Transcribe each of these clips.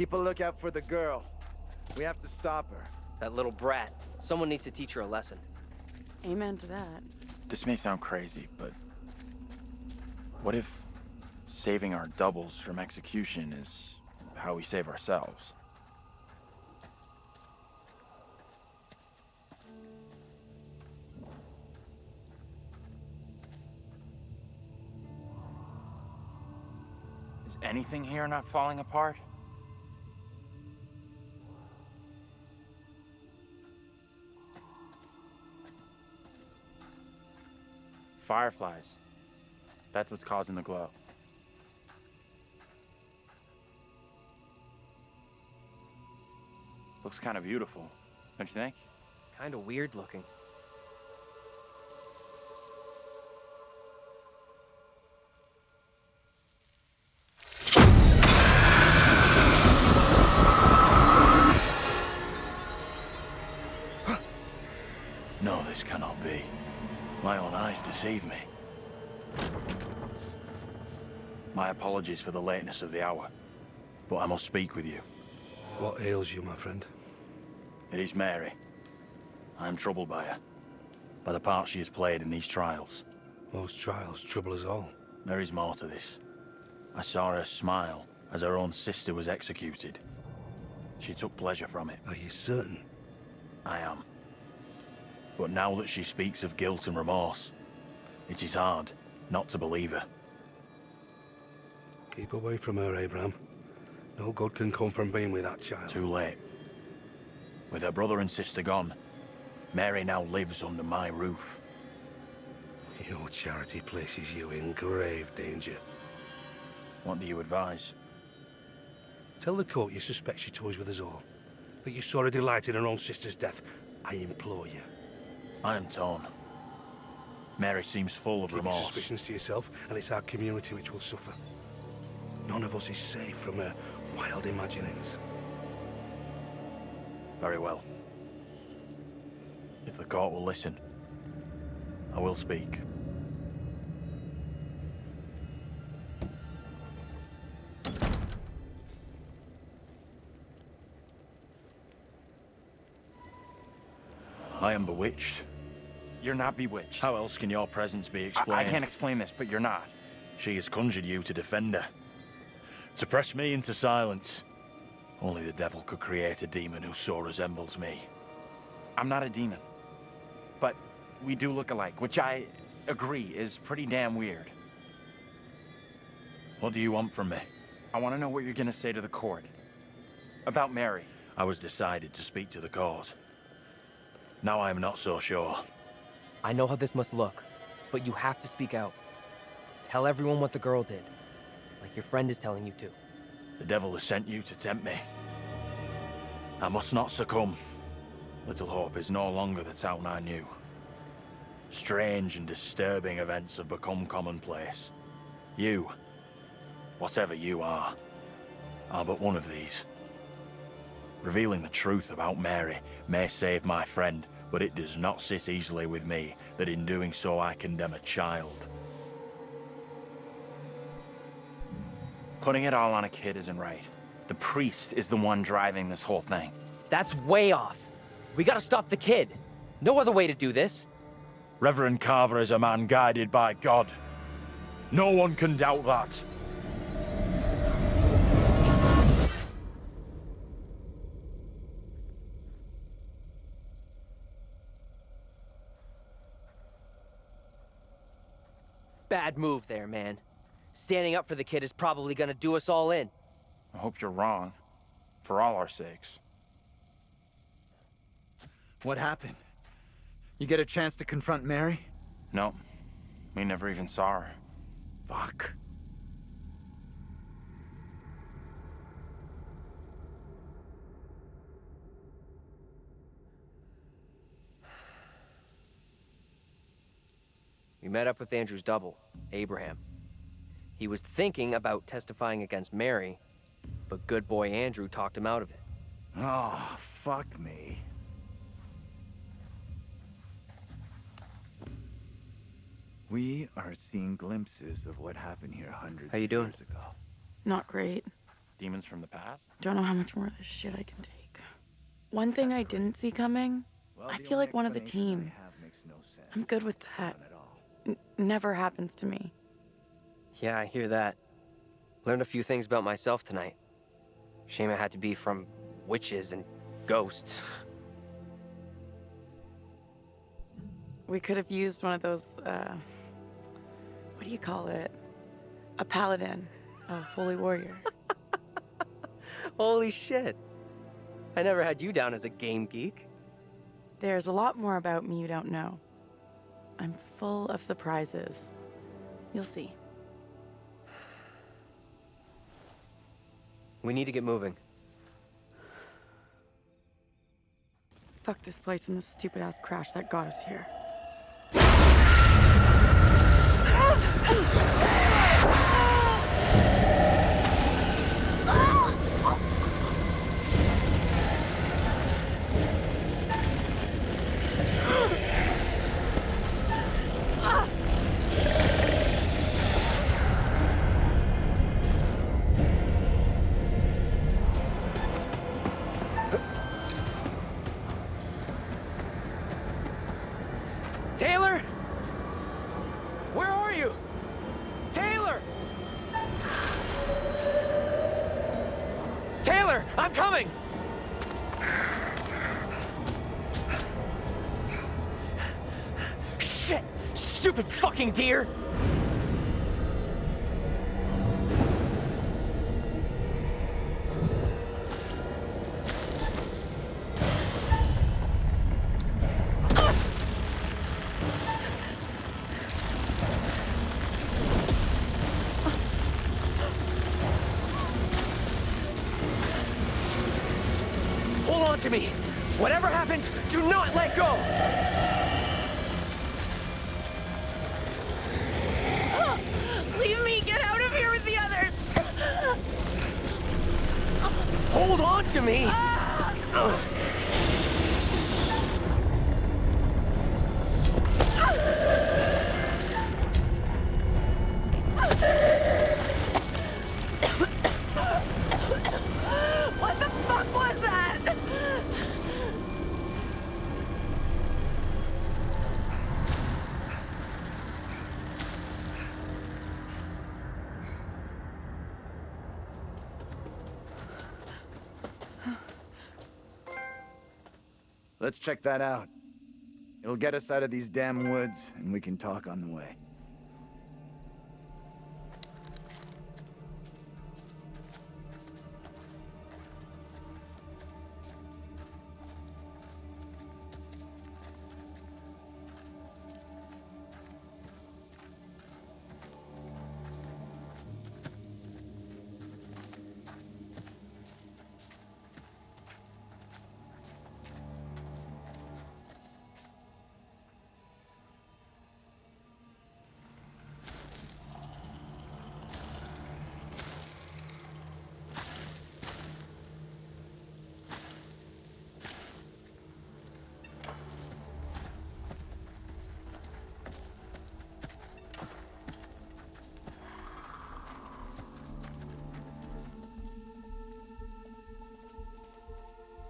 Keep a lookout for the girl. We have to stop her. That little brat. Someone needs to teach her a lesson. Amen to that. This may sound crazy, but what if saving our doubles from execution is how we save ourselves? Is anything here not falling apart? Fireflies. That's what's causing the glow. Looks kind of beautiful, don't you think? Kinda weird looking. No, this cannot be. My own eyes deceive me. My apologies for the lateness of the hour, but I must speak with you. What ails you, my friend? It is Mary. I am troubled by her, by the part she has played in these trials. Most trials trouble us all. There is more to this. I saw her smile as her own sister was executed. She took pleasure from it. Are you certain? I am. But now that she speaks of guilt and remorse, it is hard not to believe her. Keep away from her, Abraham. No good can come from being with that child. Too late. With her brother and sister gone, Mary now lives under my roof. Your charity places you in grave danger. What do you advise? Tell the court you suspect she toys with us all. That you saw her delight in her own sister's death. I implore you. I am torn. Mary seems full of Keep your remorse. suspicions to yourself, and it's our community which will suffer. None of us is safe from her wild imaginings. Very well. If the court will listen, I will speak. I am bewitched. You're not bewitched. How else can your presence be explained? I can't explain this, but you're not. She has conjured you to defend her. To press me into silence. Only the devil could create a demon who so resembles me. I'm not a demon. But we do look alike, which I agree is pretty damn weird. What do you want from me? I want to know what you're gonna say to the court. About Mary. I was decided to speak to the court. Now I am not so sure. I know how this must look, but you have to speak out. Tell everyone what the girl did, like your friend is telling you to. The devil has sent you to tempt me. I must not succumb. Little Hope is no longer the town I knew. Strange and disturbing events have become commonplace. You, whatever you are but one of these. Revealing the truth about Mary may save my friend, but it does not sit easily with me that in doing so I condemn a child. Putting it all on a kid isn't right. The priest is the one driving this whole thing. That's way off. We gotta stop the kid. No other way to do this. Reverend Carver is a man guided by God. No one can doubt that. Bad move there, man. Standing up for the kid is probably gonna do us all in. I hope you're wrong. For all our sakes. What happened? You get a chance to confront Mary? No. We never even saw her. Fuck. We met up with Andrew's double, Abraham. He was thinking about testifying against Mary, but good boy Andrew talked him out of it. Oh, fuck me. We are seeing glimpses of what happened here hundreds How you of doing? years ago. Not great. demons from the past? Don't know how much more of this shit I can take. One thing I didn't see coming, I feel like one of the team. I'm good with that. Never happens to me. Yeah, I hear that. Learned a few things about myself tonight. Shame it had to be from witches and ghosts. We could have used one of those, what do you call it? A paladin, a holy warrior. Holy shit. I never had you down as a game geek. There's a lot more about me you don't know. I'm full of surprises. You'll see. We need to get moving. Fuck this place and this stupid-ass crash that got us here. Taylor? Where are you? Taylor! Taylor, I'm coming! Shit! Stupid fucking deer! Hold on to me. Whatever happens, do not let go. Leave me! Get out of here with the others! Hold on to me. What the fuck was that? Let's check that out. It'll get us out of these damn woods, and we can talk on the way.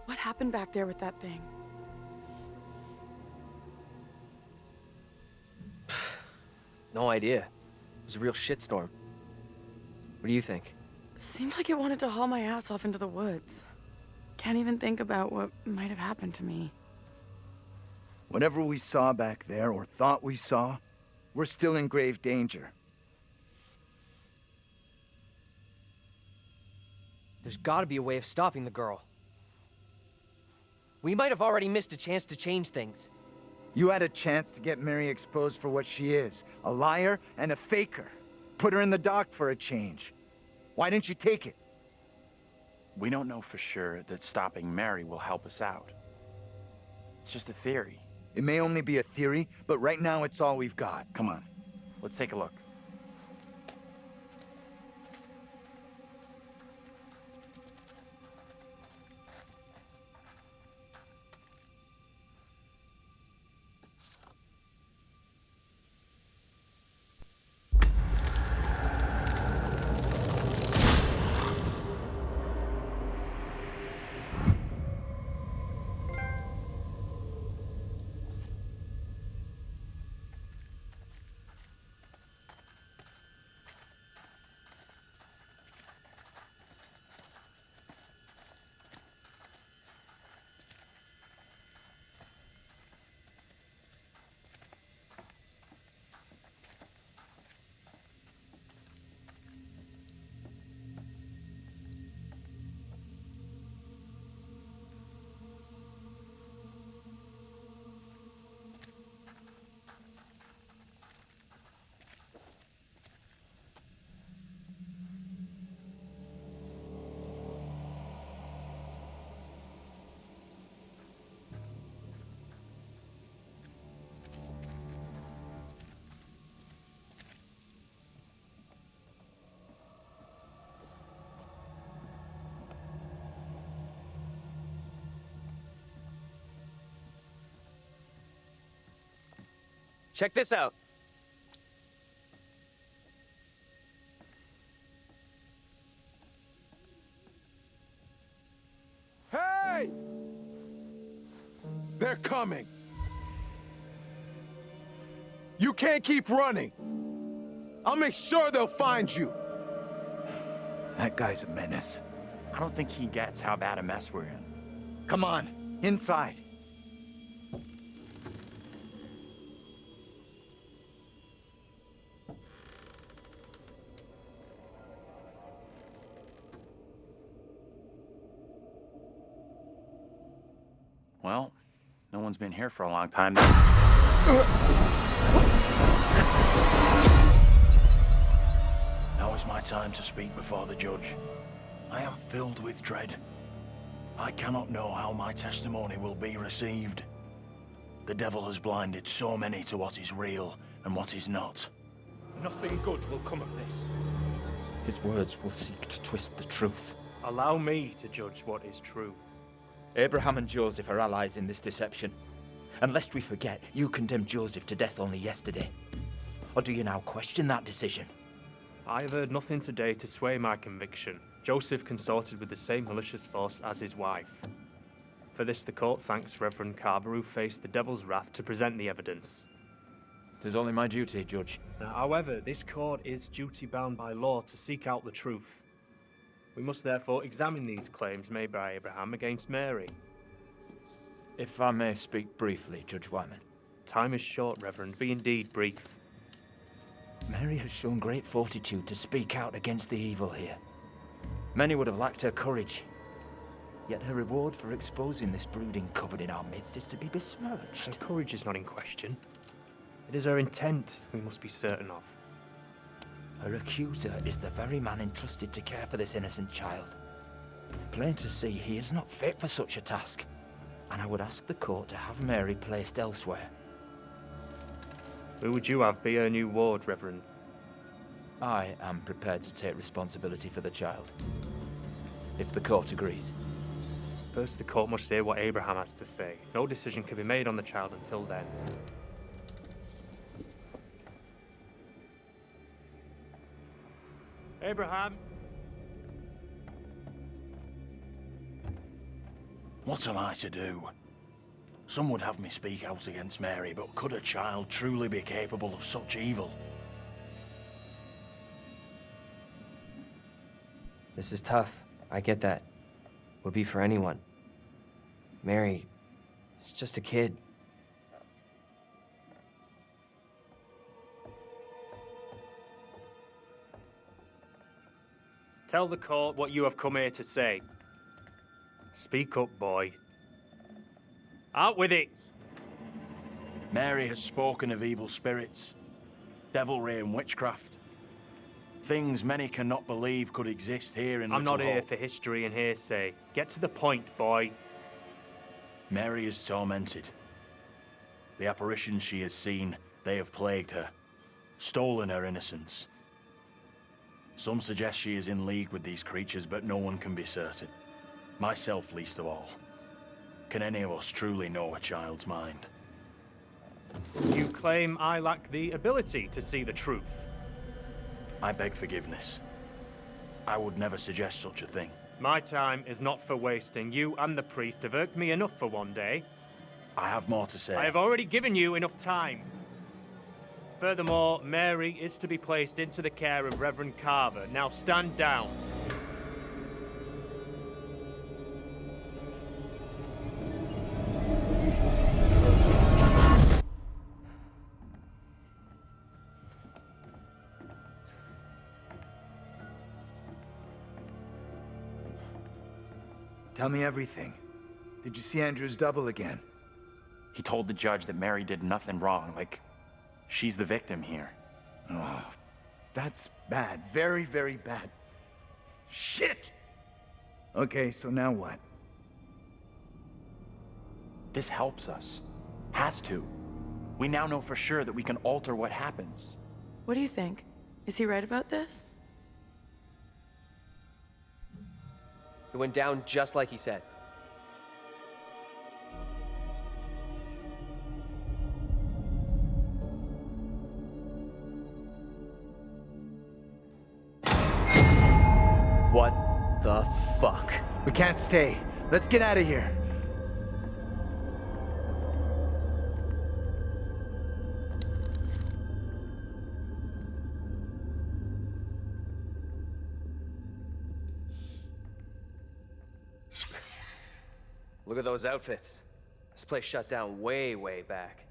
What happened back there with that thing? No idea. It was a real shitstorm. What do you think? Seemed like it wanted to haul my ass off into the woods. Can't even think about what might have happened to me. Whatever we saw back there, or thought we saw, we're still in grave danger. There's gotta be a way of stopping the girl. We might have already missed a chance to change things. You had a chance to get Mary exposed for what she is, a liar and a faker. Put her in the dock for a change. Why didn't you take it? We don't know for sure that stopping Mary will help us out. It's just a theory. It may only be a theory, but right now it's all we've got. Come on, let's take a look. check this out. Hey! They're coming. You can't keep running. I'll make sure they'll find you. That guy's a menace. I don't think he gets how bad a mess we're in. Come on, inside. Well, no one's been here for a long time. Now is my time to speak before the judge. I am filled with dread. I cannot know how my testimony will be received. The devil has blinded so many to what is real and what is not. Nothing good will come of this. His words will seek to twist the truth. Allow me to judge what is true. Abraham and Joseph are allies in this deception. And lest we forget, you condemned Joseph to death only yesterday. Or do you now question that decision? I have heard nothing today to sway my conviction. Joseph consorted with the same malicious force as his wife. For this the court thanks Reverend Carver, who faced the devil's wrath to present the evidence. It is only my duty, Judge. Now, however, this court is duty-bound by law to seek out the truth. We must therefore examine these claims made by Abraham against Mary. If I may speak briefly, Judge Wyman. Time is short, Reverend. Be indeed brief. Mary has shown great fortitude to speak out against the evil here. Many would have lacked her courage. Yet her reward for exposing this brooding coven in our midst is to be besmirched. Her courage is not in question. It is her intent we must be certain of. Her accuser is the very man entrusted to care for this innocent child. Plain to see, he is not fit for such a task. And I would ask the court to have Mary placed elsewhere. Who would you have be her new ward, Reverend? I am prepared to take responsibility for the child. If the court agrees. First, the court must hear what Abraham has to say. No decision can be made on the child until then. Abraham! What am I to do? Some would have me speak out against Mary, but could a child truly be capable of such evil? This is tough. I get that. Would be for anyone. Mary is just a kid. Tell the court what you have come here to say. Speak up, boy. Out with it! Mary has spoken of evil spirits, devilry and witchcraft. Things many cannot believe could exist here in I'm Little not here Hope. for history and hearsay. Get to the point, boy. Mary is tormented. The apparitions she has seen, they have plagued her, stolen her innocence. Some suggest she is in league with these creatures, but no one can be certain. Myself least of all. Can any of us truly know a child's mind? You claim I lack the ability to see the truth. I beg forgiveness. I would never suggest such a thing. My time is not for wasting. You and the priest have irked me enough for one day. I have more to say. I have already given you enough time. Furthermore, Mary is to be placed into the care of Reverend Carver. Now stand down. Tell me everything. Did you see Andrew's double again? He told the judge that Mary did nothing wrong, like, she's the victim here. Oh, that's bad. Very, very bad. Shit! Okay, so now what? This helps us. Has to. We now know for sure that we can alter what happens. What do you think? Is he right about this? It went down just like he said. the fuck? We can't stay. Let's get out of here. Look at those outfits. This place shut down way, way back.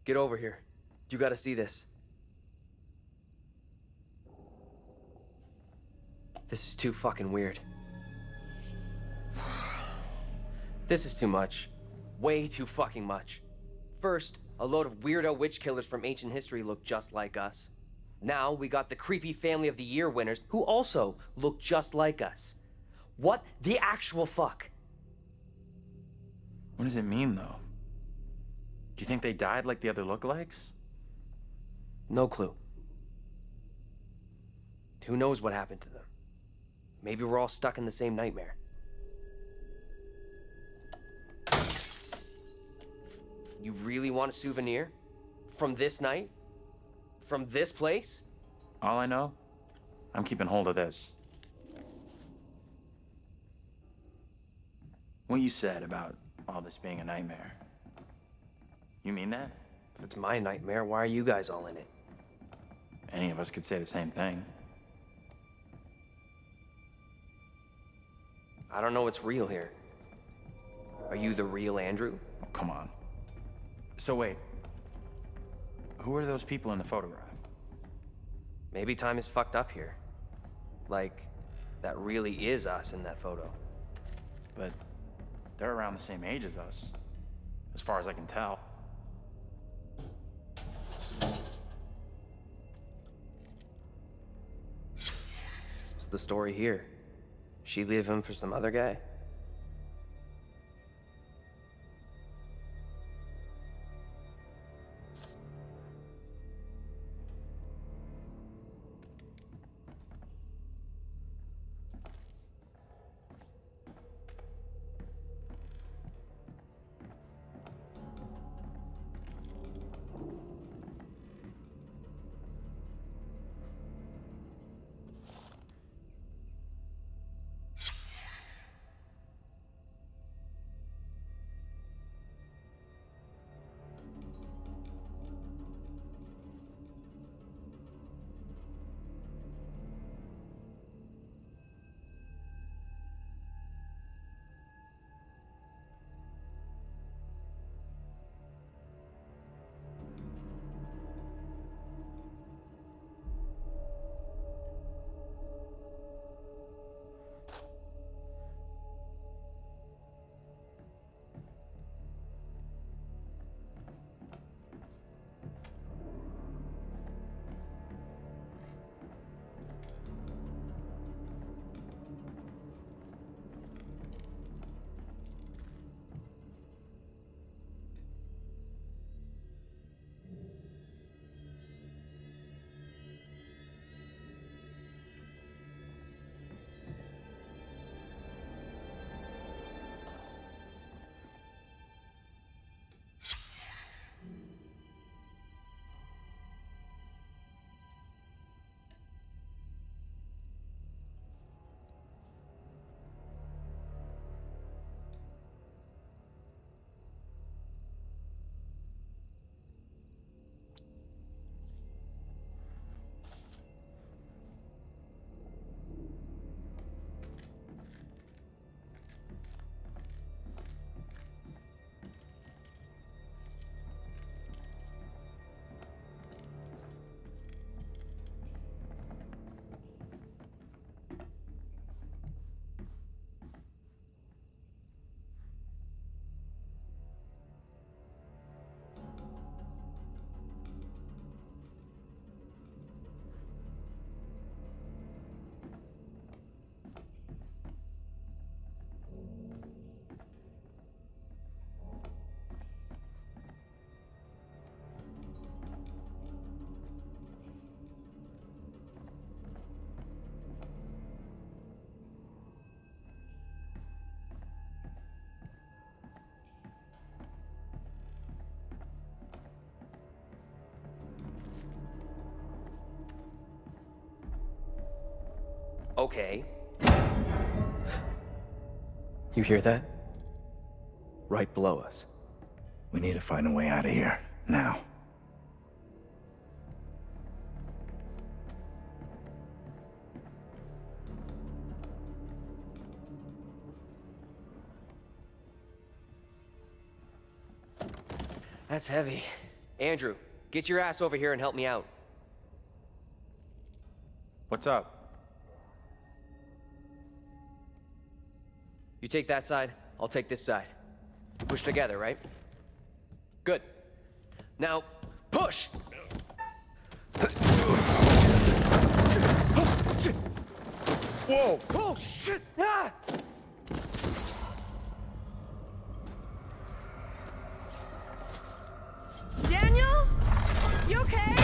Get over here. You gotta see this. This is too fucking weird. This is too much. Way too fucking much. First, a load of weirdo witch killers from ancient history look just like us. Now we got the creepy Family of the Year winners who also look just like us. What the actual fuck? What does it mean, though? Do you think they died like the other lookalikes? No clue. Who knows what happened to them? Maybe we're all stuck in the same nightmare. You really want a souvenir? From this night? From this place? All I know, I'm keeping hold of this. What you said about all this being a nightmare. You mean that? If it's my nightmare, why are you guys all in it? Any of us could say the same thing. I don't know what's real here. Are you the real Andrew? Oh, come on. So wait, who are those people in the photograph? Maybe time is fucked up here. Like, that really is us in that photo. But they're around the same age as us, as far as I can tell. What's the story here? She leave him for some other guy? Okay. You hear that? Right below us. We need to find a way out of here, now. That's heavy. Andrew, get your ass over here and help me out. What's up? You take that side, I'll take this side. We push together, right? Good. Now, push! Whoa! Oh, shit! Ah! Daniel? You okay?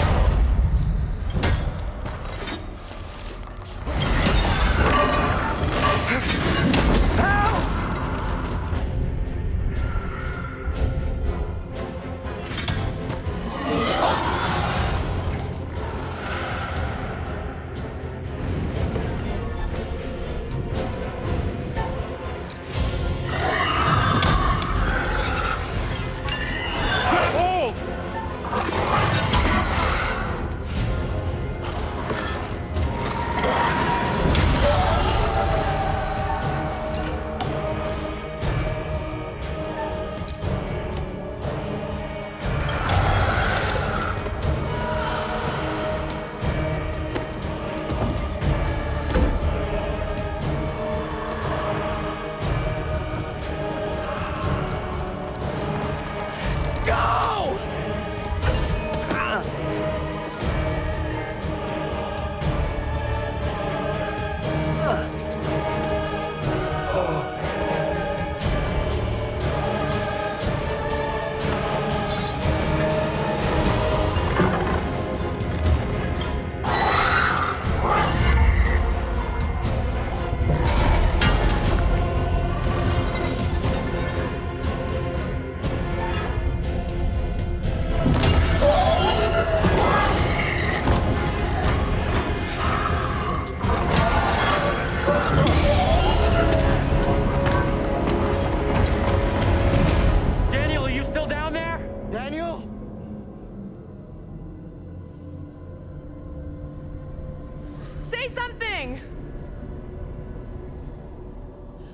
Say something!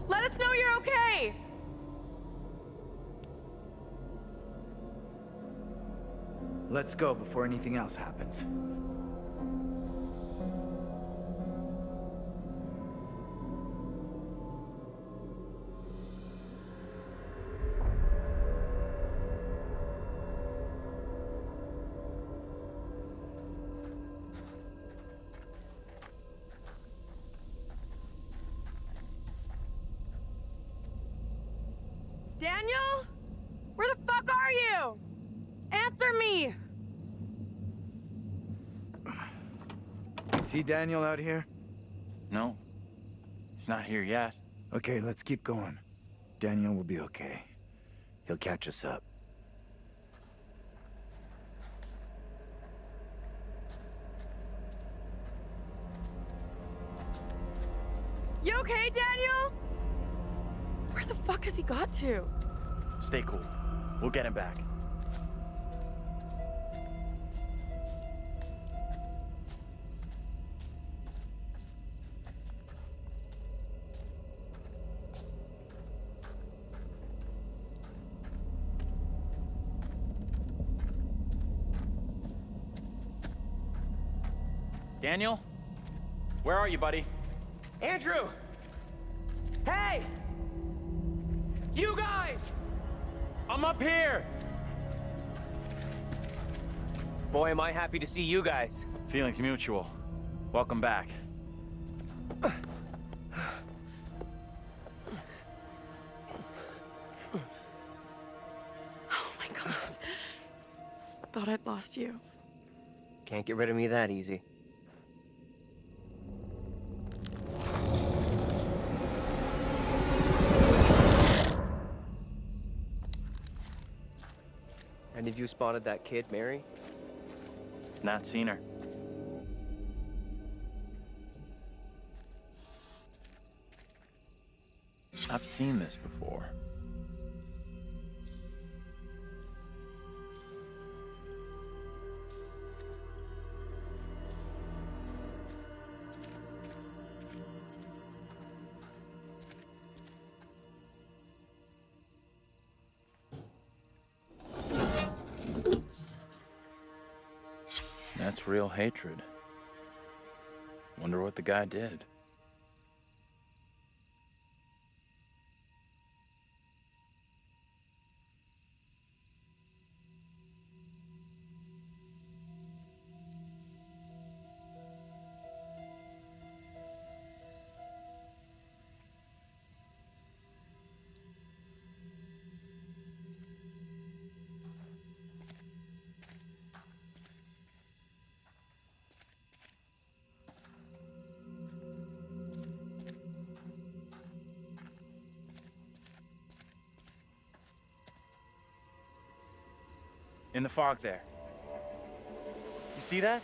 Let us know you're okay! Let's go before anything else happens. Daniel? Where the fuck are you? Answer me! See Daniel out here? No. He's not here yet. Okay, let's keep going. Daniel will be okay. He'll catch us up. You okay, Daniel? Where the fuck has he got to? Stay cool. We'll get him back. Daniel? Where are you, buddy? Andrew! Hey! You guys! I'm up here! Boy, am I happy to see you guys. Feelings mutual. Welcome back. Oh my god. Thought I'd lost you. Can't get rid of me that easy. Any of you spotted that kid, Mary? Not seen her. I've seen this before. That's real hatred. Wonder what the guy did. In the fog there. You see that?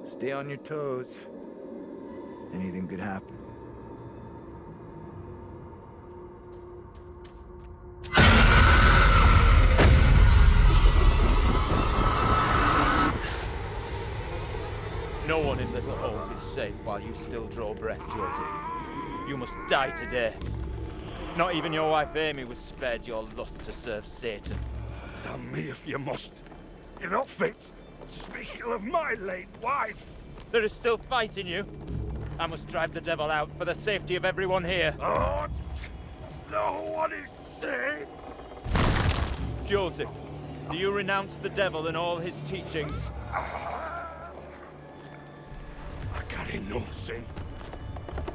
Stay on your toes. Anything could happen. No one in Little Hope is safe while you still draw breath, Joseph. You must die today. Not even your wife Amy was spared your lust to serve Satan. Damn me if you must. You're not fit. Speaking of my late wife. There is still fight in you. I must drive the devil out for the safety of everyone here. Oh, no one is safe. Joseph, do you renounce the devil and all his teachings? I carry no sin.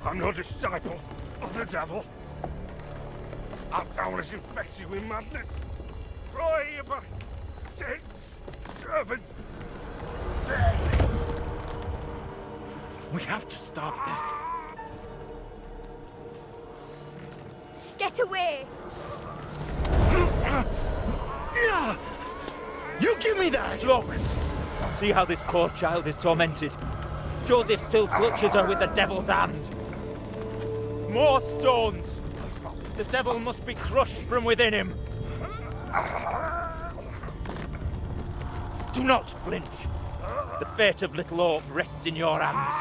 I'm no disciple of the devil. Our town is infected with madness. Brought here by Satan's servants. We have to stop this. Get away! You give me that! Look! See how this poor child is tormented. Joseph still clutches her with the devil's hand. More stones! The devil must be crushed from within him. Do not flinch. The fate of Little Hope rests in your hands.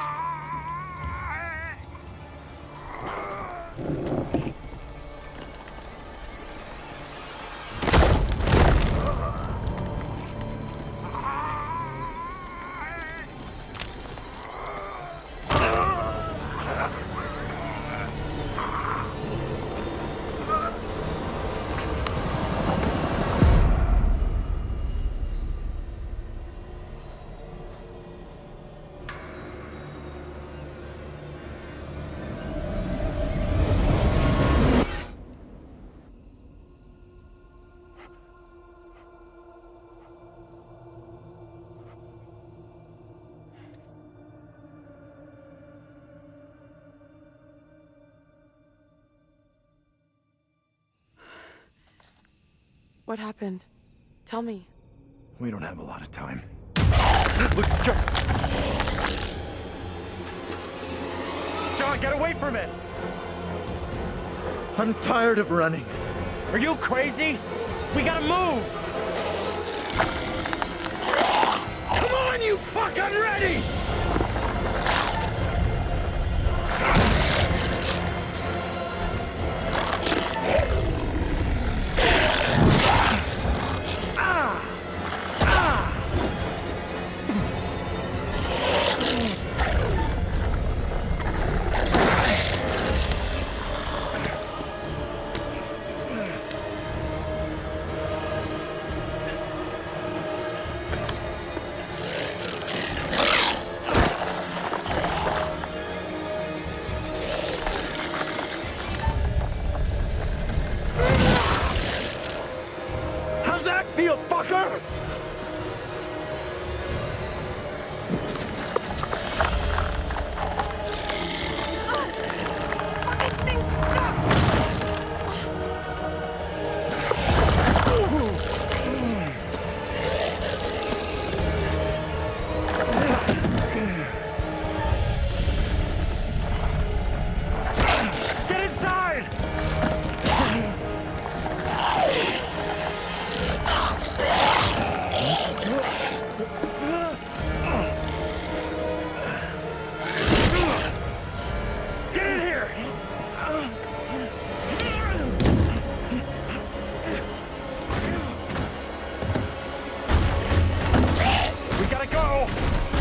What happened? Tell me. We don't have a lot of time. Look, John, get away from it! I'm tired of running. Are you crazy? We gotta move! Come on, you fuck! I'm ready!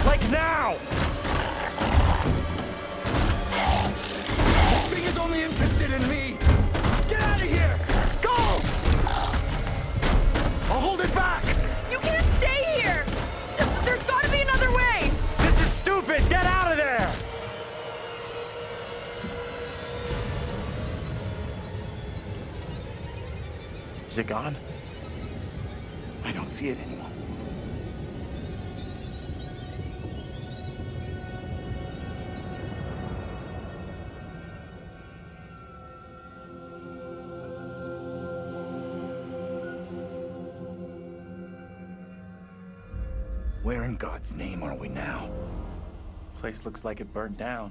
Like now! This thing is only interested in me! Get out of here! Go! I'll hold it back! You can't stay here! There's gotta be another way! This is stupid! Get out of there! Is it gone? I don't see it anymore. Where in God's name are we now? Place looks like it burned down.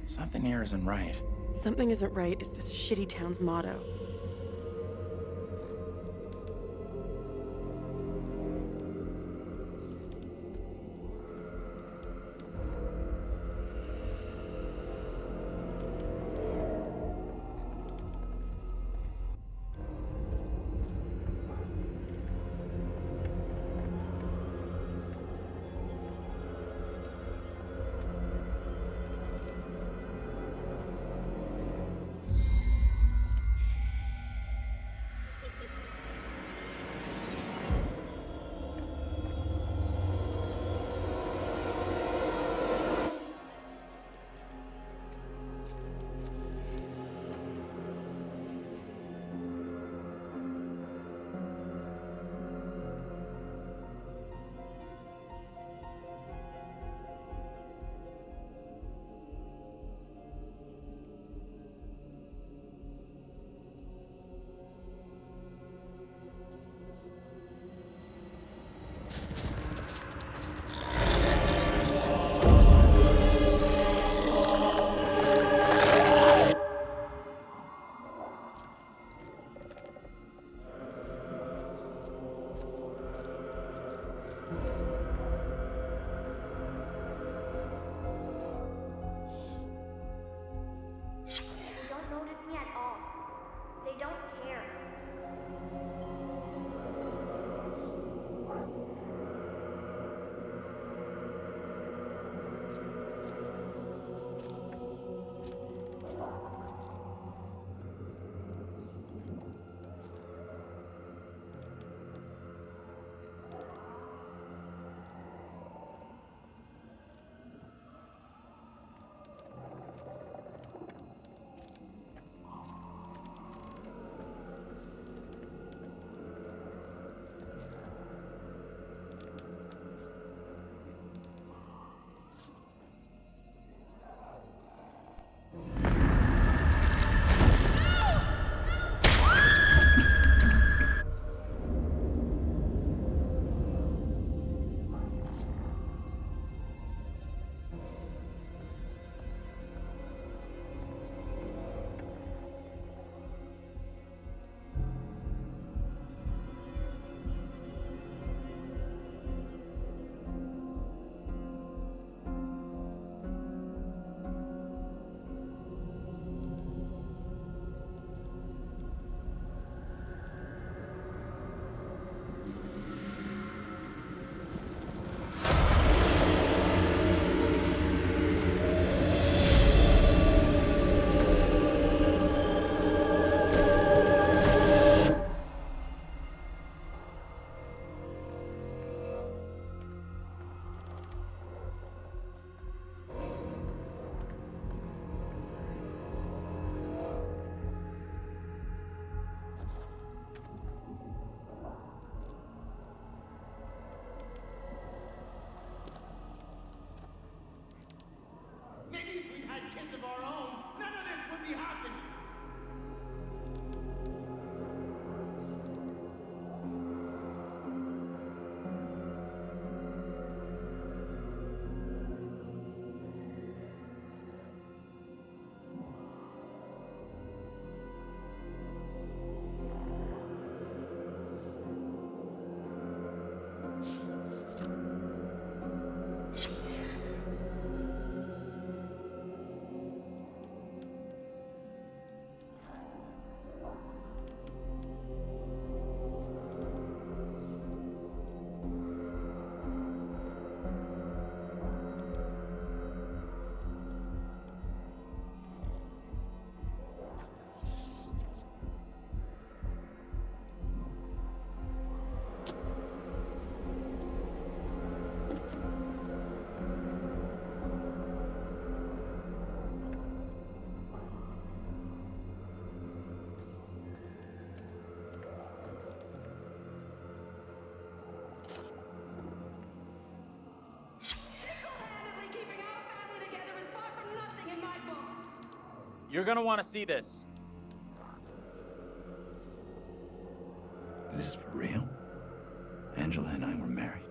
Something here isn't right. Something isn't right is this shitty town's motto. You're gonna want to see this. Is this for real? Angela and I were married.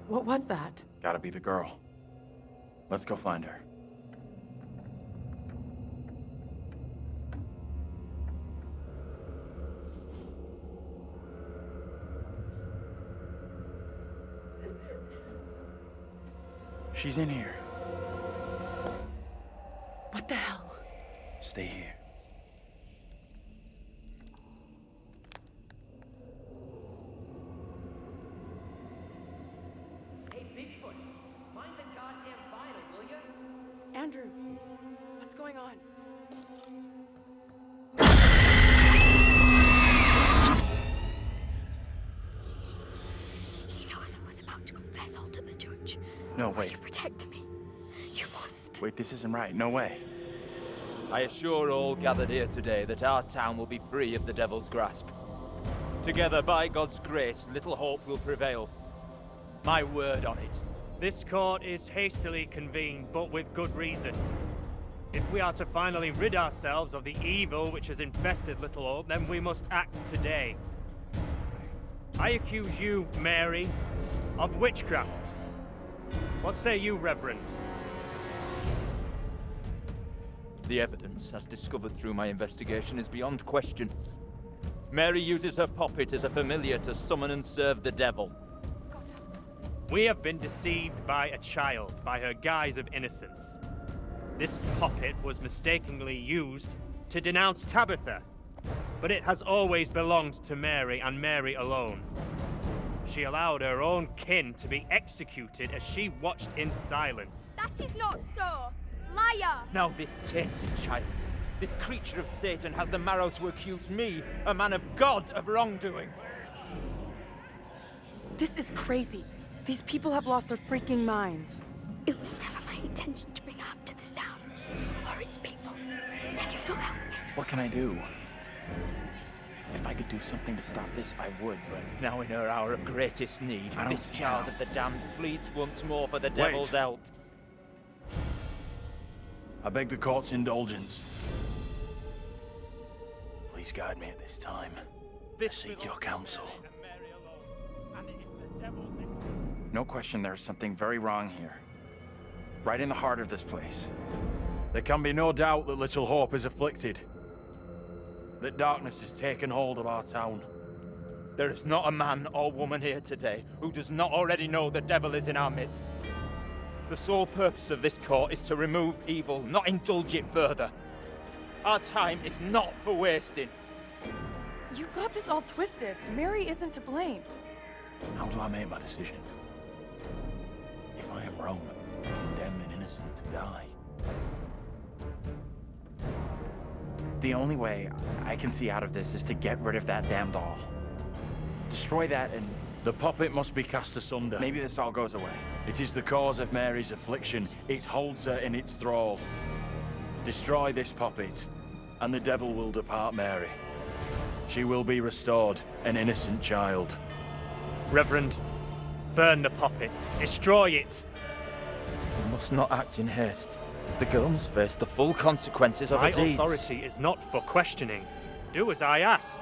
What was that? Gotta be the girl. Let's go find her. She's in here. What the hell? Stay here. Hey, Bigfoot, mind the goddamn vinyl, will ya? Andrew, what's going on? He knows I was about to confess all to the judge. No, Will wait. you protect me? You must. Wait, this isn't right. No way. I assure all gathered here today that our town will be free of the devil's grasp. Together, by God's grace, little hope will prevail. My word on it. This court is hastily convened, but with good reason. If we are to finally rid ourselves of the evil which has infested Little Hope, then we must act today. I accuse you, Mary, of witchcraft. What say you, Reverend? The evidence, as discovered through my investigation, is beyond question. Mary uses her puppet as a familiar to summon and serve the devil. We have been deceived by a child, by her guise of innocence. This puppet was mistakenly used to denounce Tabitha, but it has always belonged to Mary and Mary alone. She allowed her own kin to be executed as she watched in silence. That is not so. Liar! Now this tainted child, this creature of Satan, has the marrow to accuse me, a man of God, of wrongdoing. This is crazy. These people have lost their freaking minds. It was never my intention to bring harm to this town or its people. Can you not help me? What can I do? If I could do something to stop this, I would, but... Now in her hour of greatest need, I don't this see child how. of the damned pleads once more for the devil's help. I beg the court's indulgence. please guide me at this time. I seek your counsel. No question there's something very wrong here. Right in the heart of this place. There can be no doubt that Little Hope is afflicted. That darkness has taken hold of our town. There is not a man or woman here today who does not already know the devil is in our midst. The sole purpose of this court is to remove evil, not indulge it further. Our time is not for wasting. You got this all twisted. Mary isn't to blame. How do I make my decision? If I am wrong, condemn an innocent to die. The only way I can see out of this is to get rid of that damn doll. Destroy that and The puppet must be cast asunder. maybe this all goes away. It is the cause of Mary's affliction. It holds her in its thrall. Destroy this puppet, and the devil will depart Mary. She will be restored, an innocent child. Reverend, burn the puppet. Destroy it. We must not act in haste. The girl must face the full consequences of My her deeds. authority is not for questioning. Do as I ask.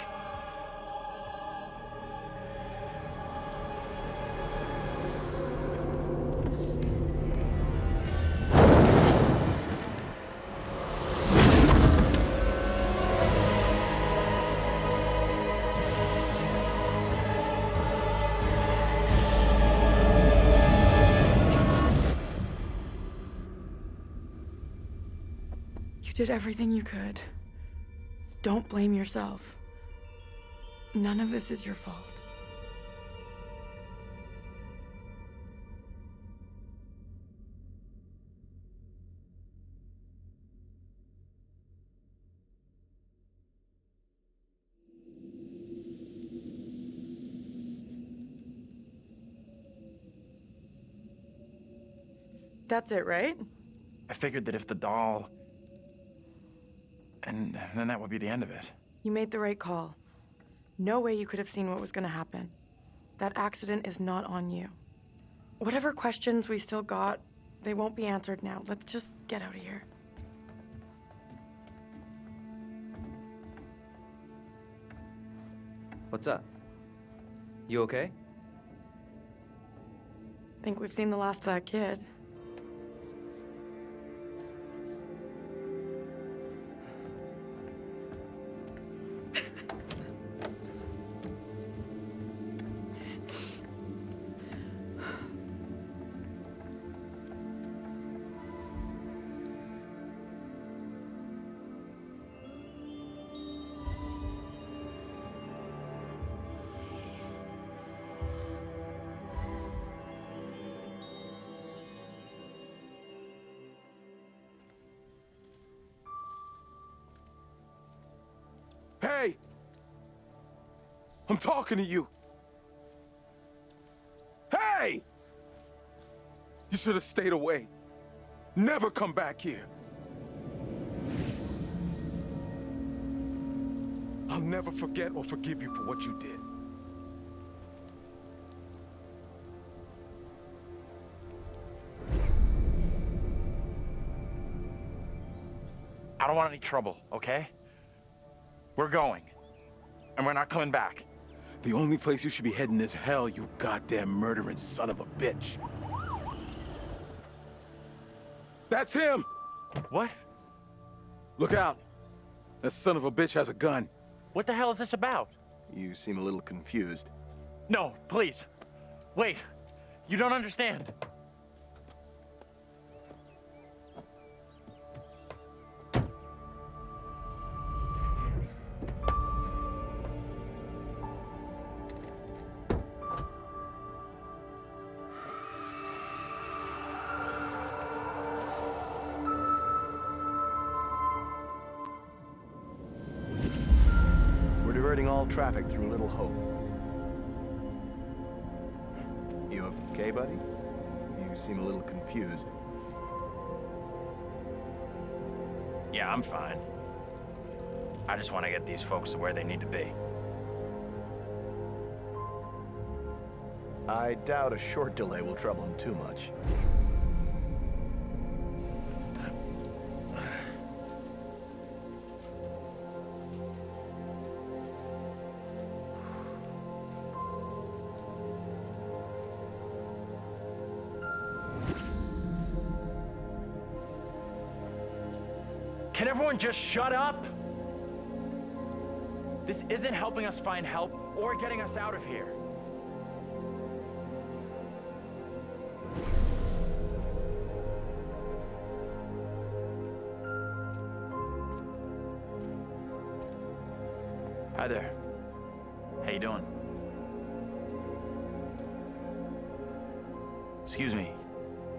You did everything you could. Don't blame yourself. None of this is your fault. That's it, right? I figured that if the doll... And then that would be the end of it. You made the right call. No way you could have seen what was gonna happen. That accident is not on you. Whatever questions we still got, they won't be answered now. Let's just get out of here. What's up? You okay? Think we've seen the last of that kid. Hey! I'm talking to you. Hey! You should have stayed away. Never come back here. I'll never forget or forgive you for what you did. I don't want any trouble, okay? We're going. And we're not coming back. The only place you should be heading is hell, you goddamn murdering son of a bitch. That's him! What? Look out. That son of a bitch has a gun. What the hell is this about? You seem a little confused. No, please. Wait. You don't understand. We're diverting all traffic through Little Hope. You okay, buddy? You seem a little confused. Yeah, I'm fine. I just want to get these folks to where they need to be. I doubt a short delay will trouble him too much. Can everyone just shut up? This isn't helping us find help or getting us out of here. Hi there. How you doing? Excuse me,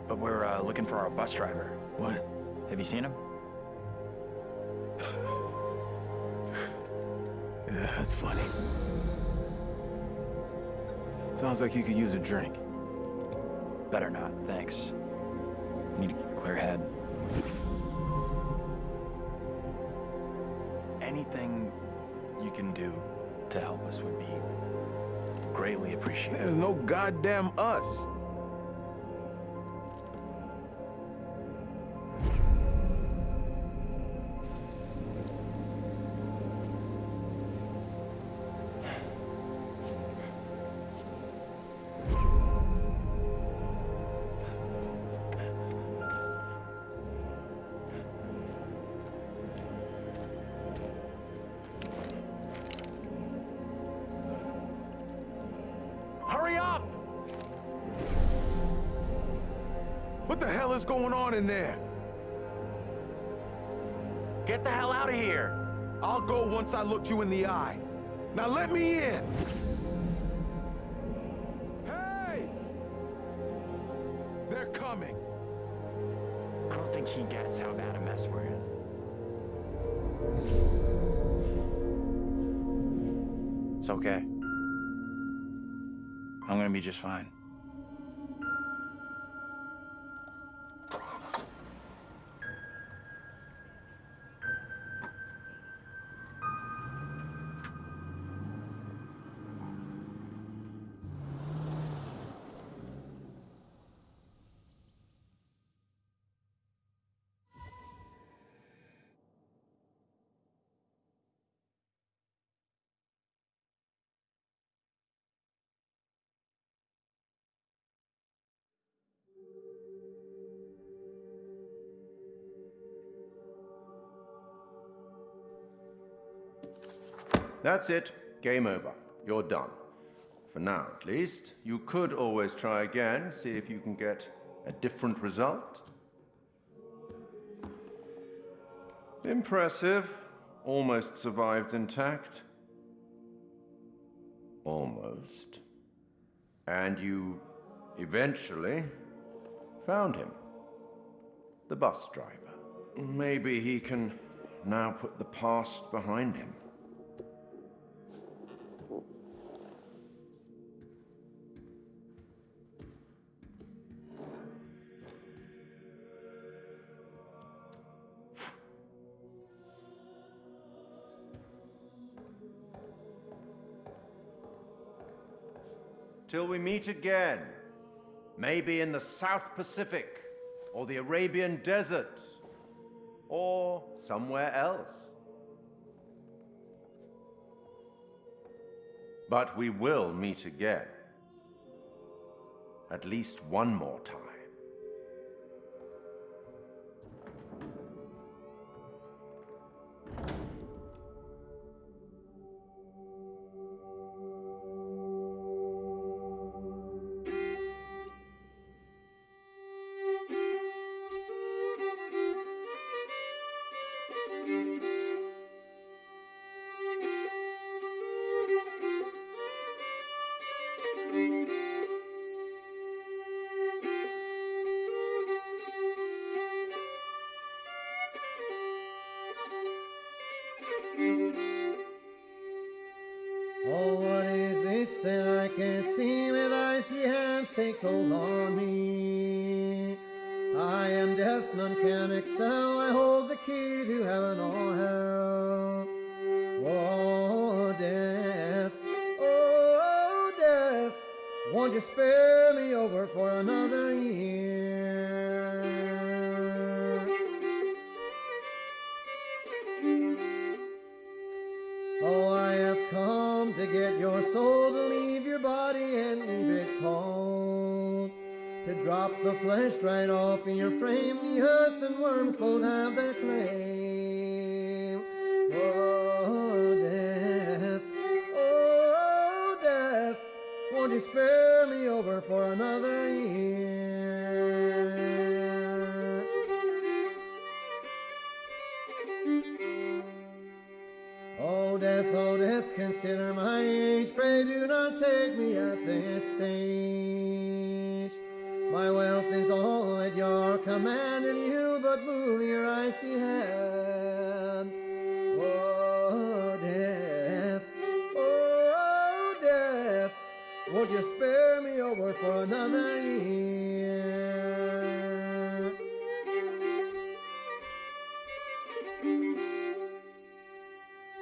but we're looking for our bus driver. What? Have you seen him? Yeah, that's funny. Sounds like you could use a drink. Better not, thanks. I need to keep a clear head. Anything you can do to help us would be greatly appreciated. There's no goddamn us. Hurry up! What the hell is going on in there? Get the hell out of here! I'll go once I look you in the eye. Now let me in! Hey! They're coming. I don't think he gets how bad a mess we're in. It's okay. I'm gonna be just fine. That's it. Game over. You're done. For now, at least. You could always try again, see if you can get a different result. Impressive. Almost survived intact. Almost. And you eventually found him. The bus driver. Maybe he can now put the past behind him. Till we meet again, maybe in the South Pacific, or the Arabian Desert, or somewhere else. But we will meet again. At least one more time. Oh, what is this that I can't see with icy hands takes hold on me? I am death, none can excel. I hold the key to heaven or hell. Oh, death, oh, death, won't you spare me over for another year? Oh, I have come to get your soul, to leave your body and leave it cold, to drop the flesh right off in your frame. The earth and worms both have their claim. Won't you spare me over for another year? Oh death, consider my age. Pray do not take me at this stage. My wealth is all at your command, and you but move your icy hand. Oh death, won't you spare me over for another year?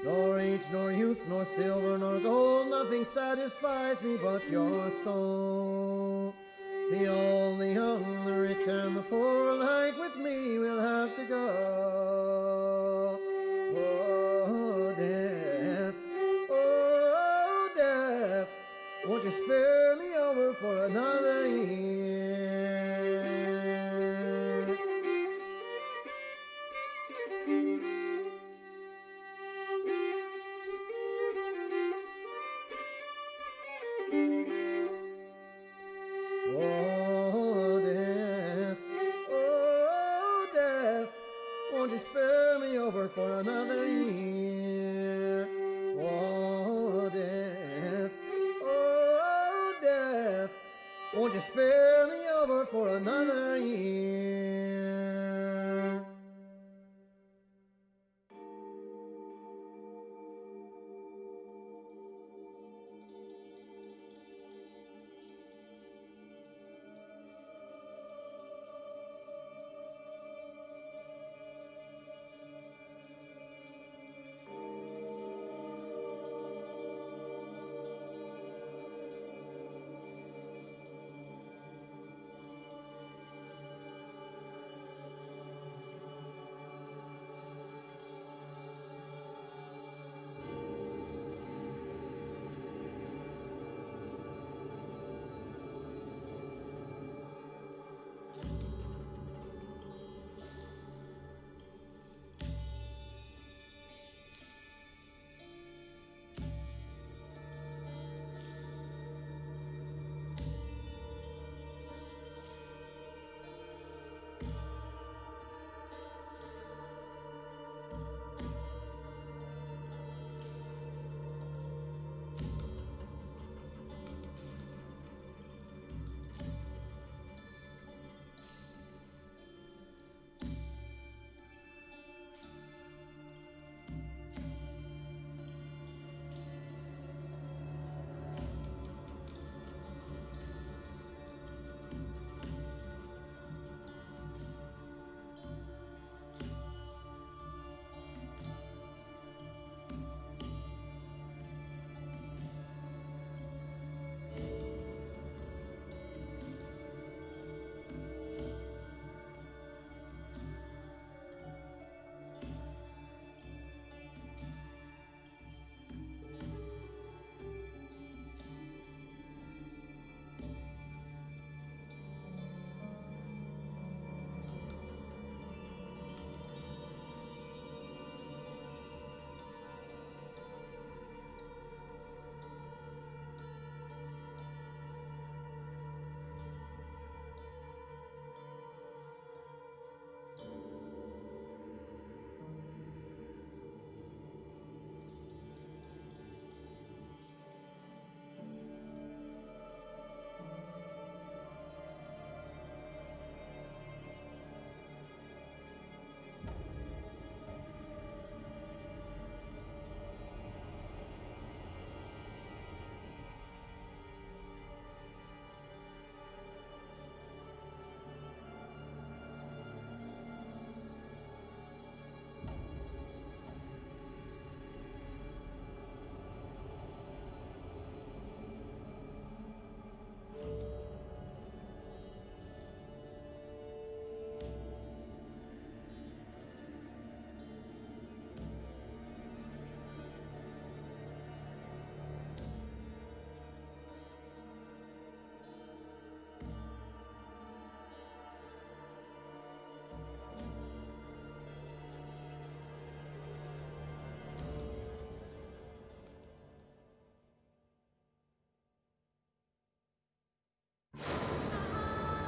Nor age, nor youth, nor silver, nor gold, nothing satisfies me but your soul. The old, the young, the rich, and the poor alike with me will have to go. Oh death, won't you spare me over for another year? Oh death, won't you spare me over for another year? Oh death, won't you spare me over for another year?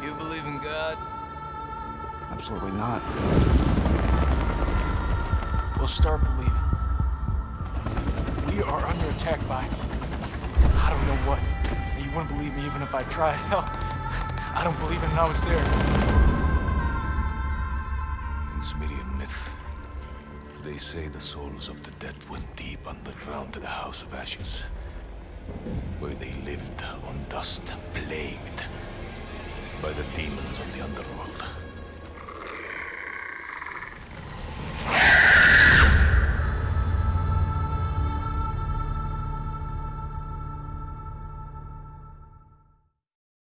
You believe in God? Absolutely not. We'll start believing. We are under attack by... I don't know what. You wouldn't believe me even if I tried. Hell, I don't believe it and I was there. In Sumerian myth, they say the souls of the dead went deep underground to the House of Ashes, where they lived on dust, plagued by the demons of the underworld.